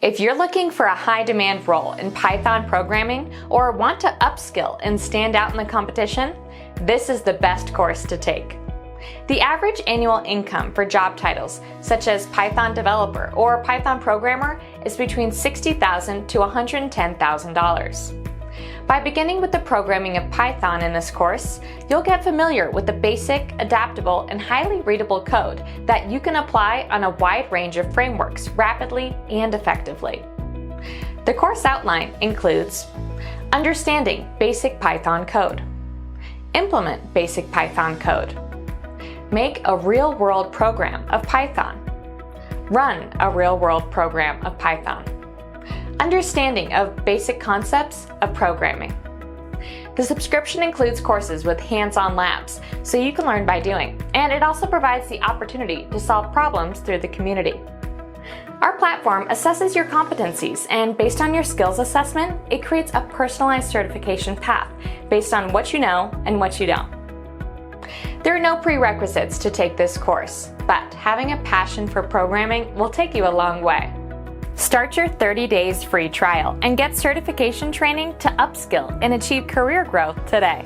If you're looking for a high-demand role in Python programming or want to upskill and stand out in the competition, this is the best course to take. The average annual income for job titles such as Python developer or Python programmer is between $60,000 to $110,000. By beginning with the programming of Python in this course, you'll get familiar with the basic, adaptable, and highly readable code that you can apply on a wide range of frameworks rapidly and effectively. The course outline includes understanding basic Python code, implement basic Python code, make a real-world program of Python, run a real-world program of Python, understanding of basic concepts of programming. The subscription includes courses with hands-on labs, so you can learn by doing, and it also provides the opportunity to solve problems through the community. Our platform assesses your competencies, and based on your skills assessment, it creates a personalized certification path based on what you know and what you don't. There are no prerequisites to take this course, but having a passion for programming will take you a long way. Start your 30 days free trial and get certification training to upskill and achieve career growth today.